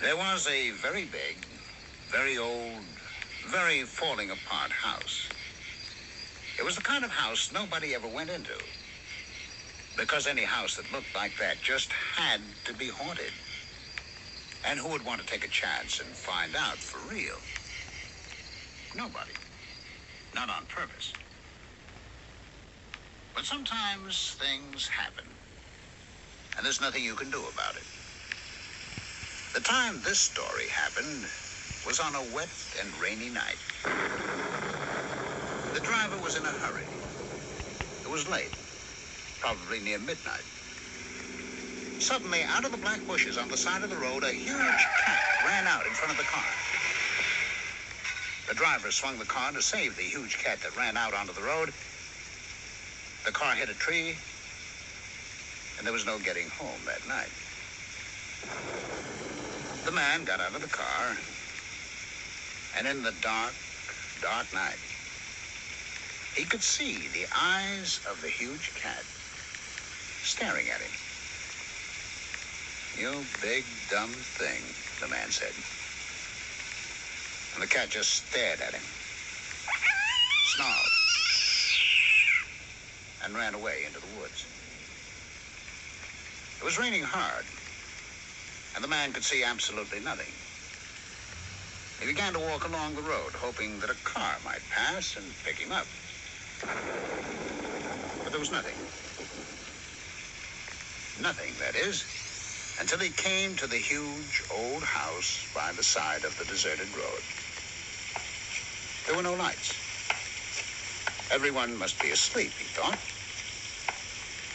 There was a very big, very old, very falling apart house. It was the kind of house nobody ever went into, because any house that looked like that just had to be haunted. And who would want to take a chance and find out for real? Nobody. Not on purpose. But sometimes things happen, and there's nothing you can do about it. The time this story happened was on a wet and rainy night. The driver was in a hurry. It was late, probably near midnight. Suddenly, out of the black bushes on the side of the road, a huge cat ran out in front of the car. The driver swung the car to save the huge cat that ran out onto the road. The car hit a tree, and there was no getting home that night. The man got out of the car, and in the dark, dark night, he could see the eyes of the huge cat staring at him. "You big, dumb thing," the man said. And the cat just stared at him, snarled, and ran away into the woods. It was raining hard, and the man could see absolutely nothing. He began to walk along the road, hoping that a car might pass and pick him up. But there was nothing. Nothing, that is, until he came to the huge old house by the side of the deserted road. There were no lights. Everyone must be asleep, he thought.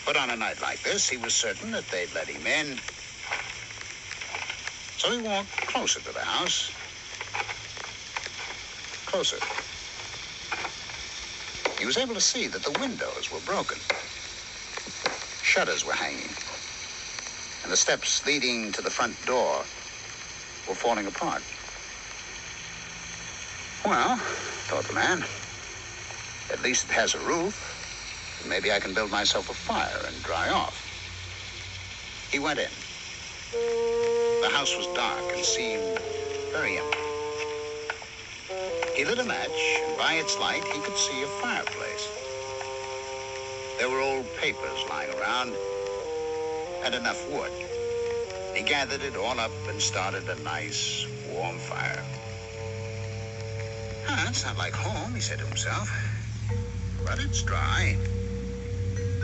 But on a night like this, he was certain that they'd let him in. So he walked closer to the house. Closer. He was able to see that the windows were broken. Shutters were hanging, and the steps leading to the front door were falling apart. Well, thought the man, at least it has a roof. Maybe I can build myself a fire and dry off. He went in. The house was dark and seemed very empty. He lit a match, and by its light, he could see a fireplace. There were old papers lying around and enough wood. He gathered it all up and started a nice, warm fire. It's not like home, he said to himself, but it's dry.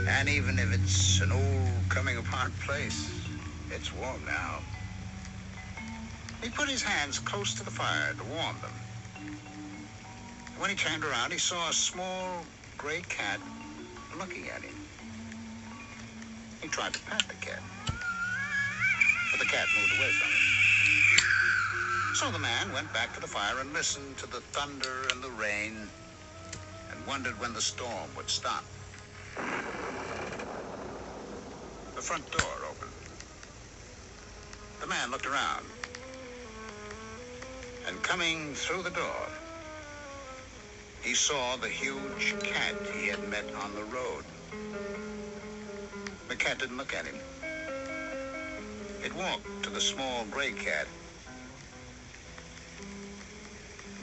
And even if it's an old, coming-apart place, it's warm now. He put his hands close to the fire to warm them. When he turned around, he saw a small, gray cat looking at him. He tried to pat the cat, but the cat moved away from him. So the man went back to the fire and listened to the thunder and the rain and wondered when the storm would stop. The front door opened. The man looked around, and coming through the door, he saw the huge cat he had met on the road. The cat didn't look at him. It walked to the small gray cat.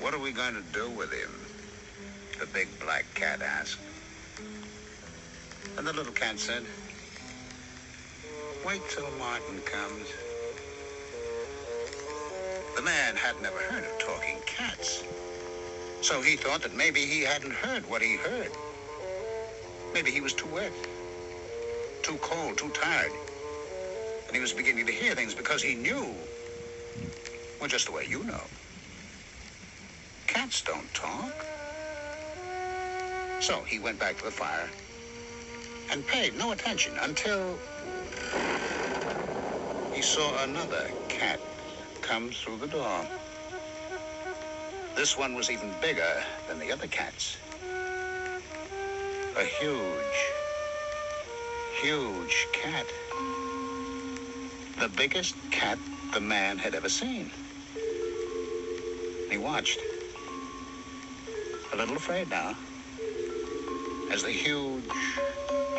"What are we going to do with him?" the big black cat asked. And the little cat said, "Wait till Martin comes." The man had never heard of talking cats, so he thought that maybe he hadn't heard what he heard. Maybe he was too wet, too cold, too tired. And he was beginning to hear things because he knew, well, just the way you know. Cats don't talk. So he went back to the fire and paid no attention until he saw another cat come through the door. This one was even bigger than the other cats. A huge, huge cat. The biggest cat the man had ever seen. He watched, a little afraid now, as the huge,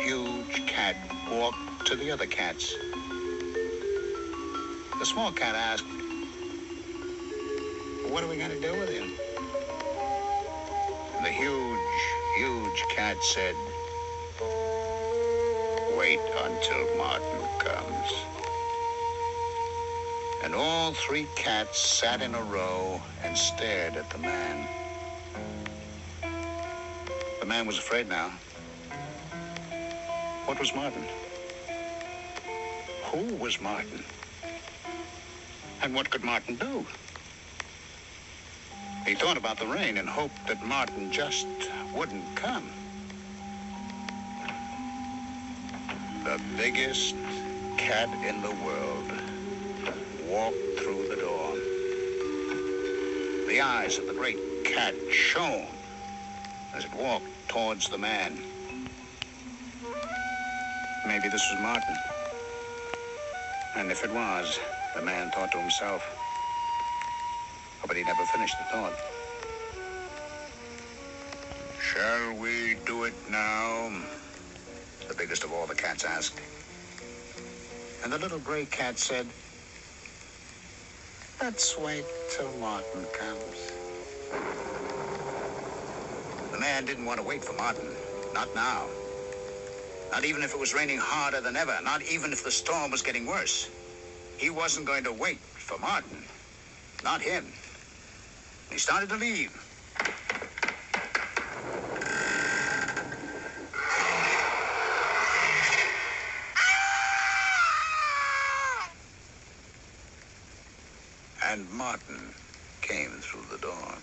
huge cat walked to the other cats. The small cat asked, what are we going to do with him? And the huge cat said, wait until Martin comes. And all three cats sat in a row and stared at the man. The man was afraid now. What was Martin? Who was Martin? And what could Martin do? He thought about the rain and hoped that Martin just wouldn't come. The biggest cat in the world walked through the door. The eyes of the great cat shone as it walked towards the man. Maybe this was Martin. And if it was, the man thought to himself. But he never finished the thought. Shall we do it now? The biggest of all the cats asked. And the little gray cat said, let's wait till Martin comes. The man didn't want to wait for Martin. Not now. Not even if it was raining harder than ever. Not even if the storm was getting worse. He wasn't going to wait for Martin. Not him. He started to leave. And Martin came through the door.